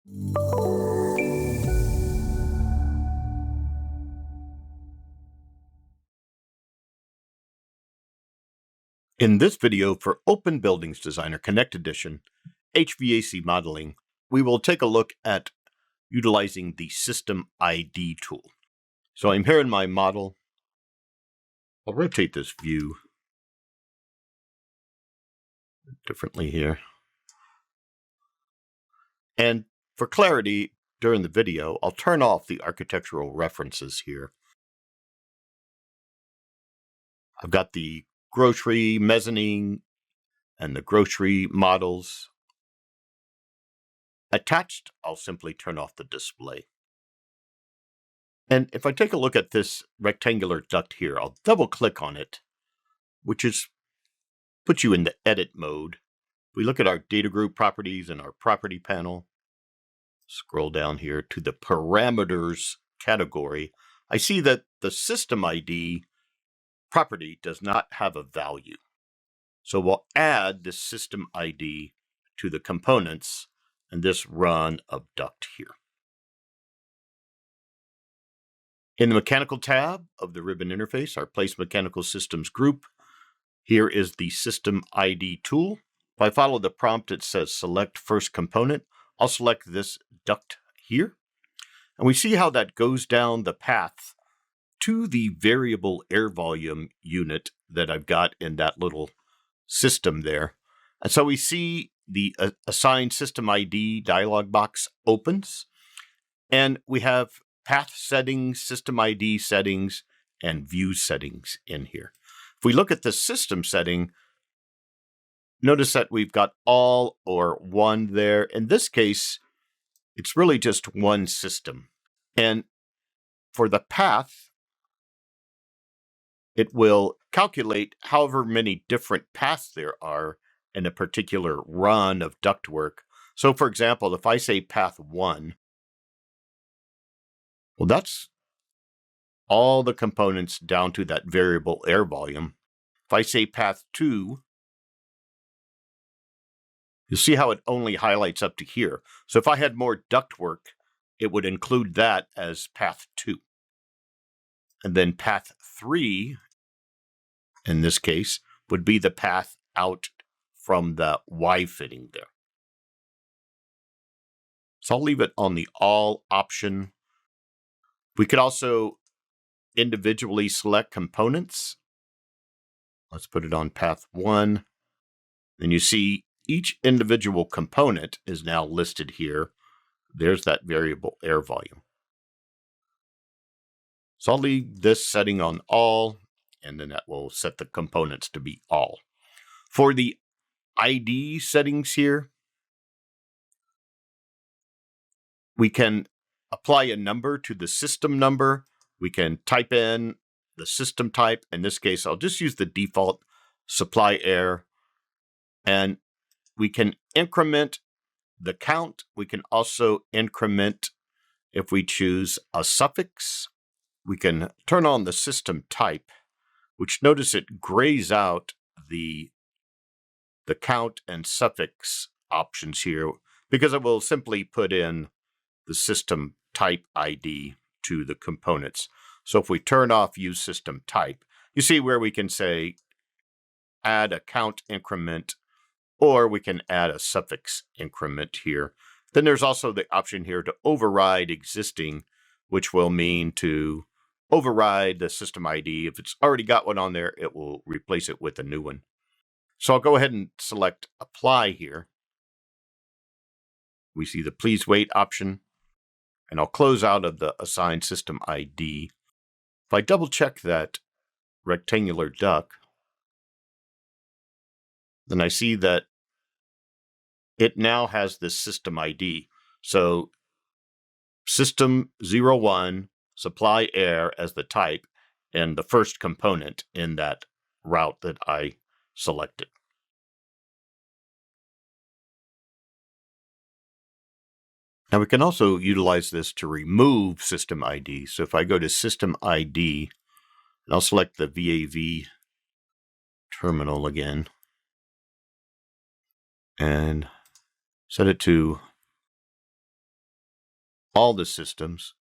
In this video for Open Buildings Designer Connect Edition, HVAC modeling, we will take a look at utilizing the System ID tool. So I'm here in my model. I'll rotate this view differently here. And for clarity, during the video, I'll turn off the architectural references here. I've got the grocery mezzanine and the grocery models. Attached, I'll simply turn off the display. And if I take a look at this rectangular duct here, I'll double click on it, which puts you in the edit mode. We look at our data group properties in our property panel. Scroll down here to the parameters category. I see that the system ID property does not have a value. So we'll add the system ID to the components in this run of duct here. In the mechanical tab of the ribbon interface, our Place Mechanical Systems group, here is the System ID tool. If I follow the prompt, it says select first component. I'll select this duct here. And we see how that goes down the path to the variable air volume unit that I've got in that little system there. And so we see the Assign System ID dialog box opens. And we have path settings, system ID settings, and view settings in here. If we look at the system setting, notice that we've got all or one there. In this case, it's really just one system. And for the path, it will calculate however many different paths there are in a particular run of ductwork. So for example, if I say path 1, well, that's all the components down to that variable air volume. If I say path 2, you'll see how it only highlights up to here. So if I had more ductwork, it would include that as path 2. And then path 3, in this case, would be the path out from the Y fitting there. So I'll leave it on the all option. We could also individually select components. Let's put it on path 1. Then you see each individual component is now listed here. There's that variable air volume. So I'll leave this setting on all, and then that will set the components to be all. For the ID settings here, we can apply a number to the system number. We can type in the system type. In this case, I'll just use the default supply air. And we can increment the count. We can also increment, if we choose a suffix. We can turn on the system type, which notice it grays out the count and suffix options here, because it will simply put in the system type ID to the components. So if we turn off use system type, you see where we can say add a count increment, or we can add a suffix increment here. Then there's also the option here to override existing, which will mean to override the system ID. If it's already got one on there, it will replace it with a new one. So I'll go ahead and select apply here. We see the please wait option, and I'll close out of the assign system ID. If I double check that rectangular duct, then I see that it now has this system ID. So system 01, supply air as the type, and the first component in that route that I selected. Now we can also utilize this to remove system ID. So if I go to system ID, and I'll select the VAV terminal again, and set it to all the systems,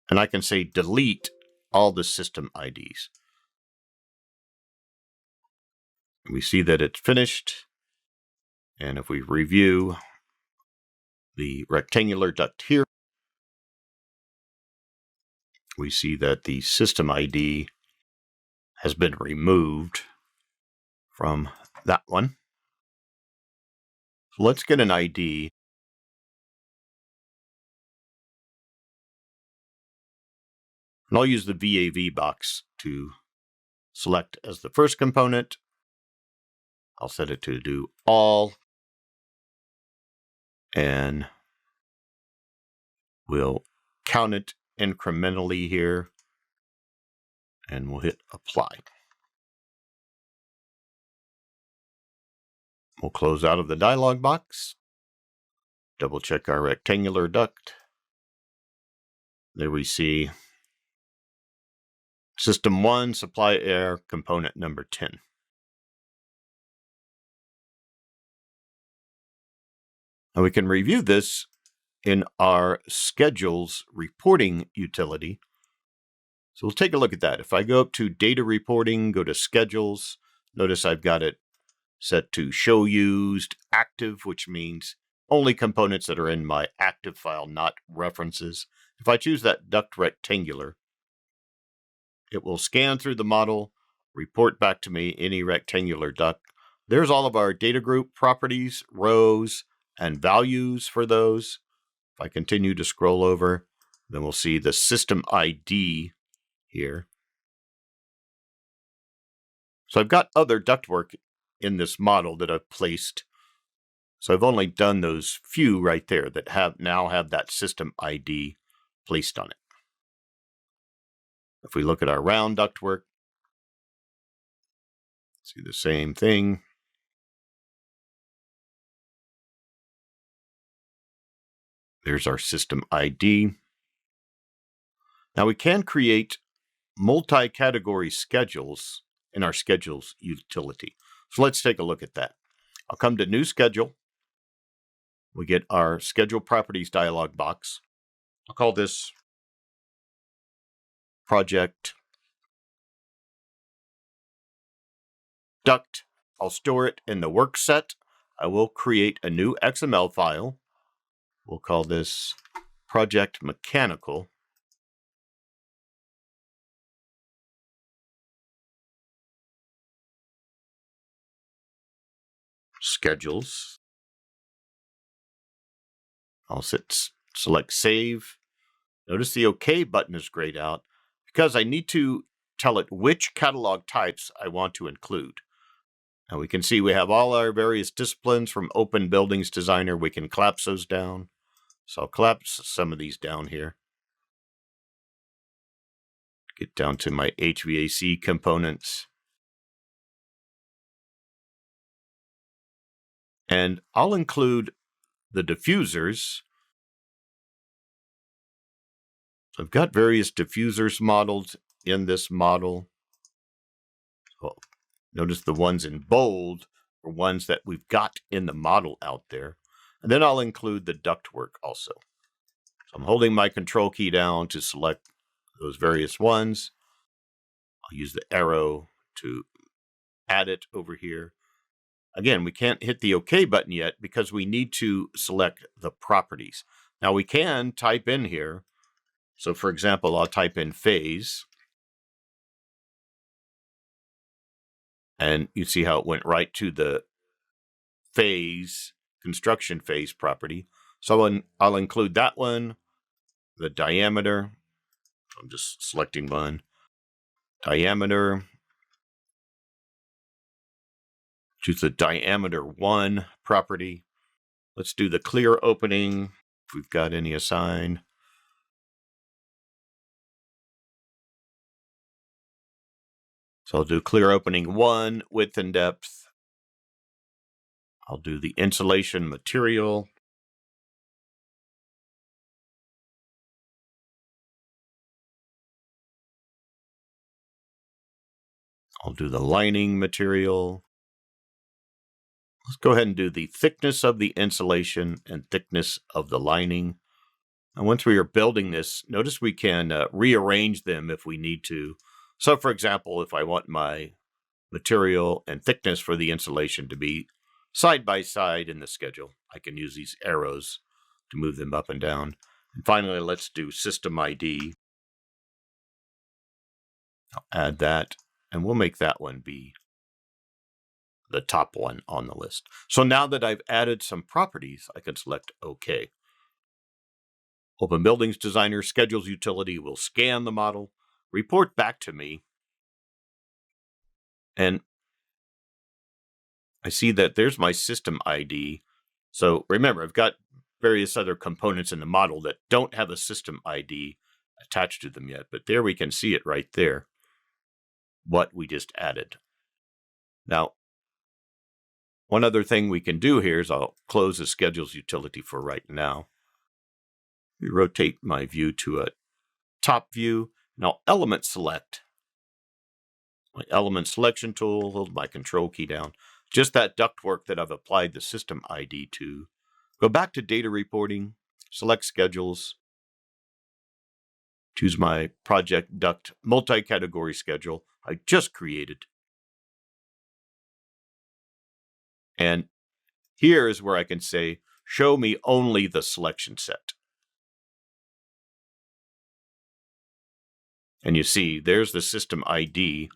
and I can say delete all the system IDs. We see that it's finished, and if we review the rectangular duct here, we see that the system ID has been removed from that one. So let's get an ID. And I'll use the VAV box to select as the first component. I'll set it to do all. And we'll count it incrementally here. And we'll hit apply. We'll close out of the dialog box. Double check our rectangular duct. There we see System 1, Supply Air, Component number 10. And we can review this in our Schedules reporting utility. So we'll take a look at that. If I go up to Data Reporting, go to Schedules, notice I've got it set to Show Used Active, which means only components that are in my active file, not references. If I choose that duct rectangular, it will scan through the model, report back to me any rectangular duct. There's all of our data group properties, rows, and values for those. If I continue to scroll over, then we'll see the system ID here. So I've got other ductwork in this model that I've placed. So I've only done those few right there that now have that system ID placed on it. If we look at our round ductwork, see the same thing. There's our system ID. Now we can create multi-category schedules in our Schedules utility. So let's take a look at that. I'll come to New Schedule. We get our Schedule Properties dialog box. I'll call this Project Duct. I'll store it in the work set. I will create a new XML file. We'll call this Project Mechanical. Schedules. I'll select Save. Notice the OK button is grayed out because I need to tell it which catalog types I want to include. Now we can see we have all our various disciplines from OpenBuildings Designer. We can collapse those down. So I'll collapse some of these down here. Get down to my HVAC components. And I'll include the diffusers. So I've got various diffusers modeled in this model. So notice the ones in bold are ones that we've got in the model out there. And then I'll include the ductwork also. So I'm holding my control key down to select those various ones. I'll use the arrow to add it over here. Again, we can't hit the OK button yet because we need to select the properties. Now we can type in here. So for example, I'll type in phase. And you see how it went right to the phase, construction phase property. So I'll include that one, the diameter. I'm just selecting one. Diameter. Choose the diameter 1 property. Let's do the clear opening, if we've got any assigned. So I'll do clear opening 1, width and depth. I'll do the insulation material. I'll do the lining material. Let's go ahead and do the thickness of the insulation and thickness of the lining. And once we are building this, notice we can rearrange them if we need to. So for example, if I want my material and thickness for the insulation to be side by side in the schedule, I can use these arrows to move them up and down. And finally, let's do system ID. I'll add that, and we'll make that one be the top one on the list. So now that I've added some properties, I can select OK. OpenBuildings Designer Schedules utility will scan the model, report back to me, and I see that there's my system ID. So remember, I've got various other components in the model that don't have a system ID attached to them yet, but there we can see it right there, what we just added. Now, one other thing we can do here is I'll close the Schedules utility for right now. We rotate my view to a top view, and I'll element select. My element selection tool, hold my control key down. Just that ductwork that I've applied the system ID to. Go back to data reporting, select schedules, choose my project duct multi-category schedule I just created. And here is where I can say, show me only the selection set. And you see, there's the system ID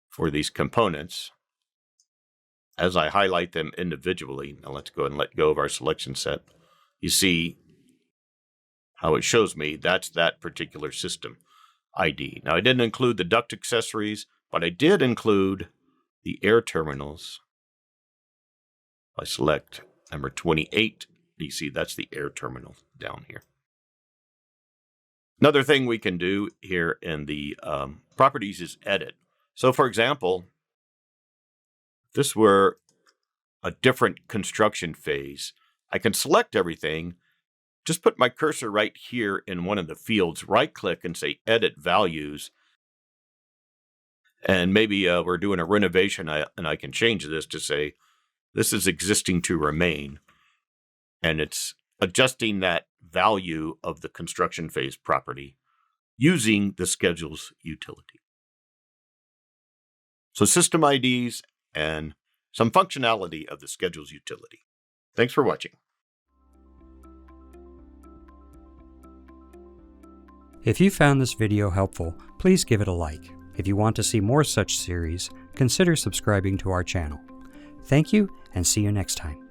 for these components. As I highlight them individually, now let's go and let go of our selection set. You see how it shows me that's that particular system ID. Now, I didn't include the duct accessories, but I did include the air terminals. I select number 28. You see that's the air terminal down here. Another thing we can do here in the properties is edit. So for example, if this were a different construction phase, I can select everything, just put my cursor right here in one of the fields, right click and say edit values. And maybe we're doing a renovation and I can change this to say, this is existing to remain. And it's adjusting that value of the construction phase property using the schedules utility. So system IDs and some functionality of the schedules utility. Thanks for watching. If you found this video helpful, please give it a like. If you want to see more such series, consider subscribing to our channel. Thank you, and see you next time.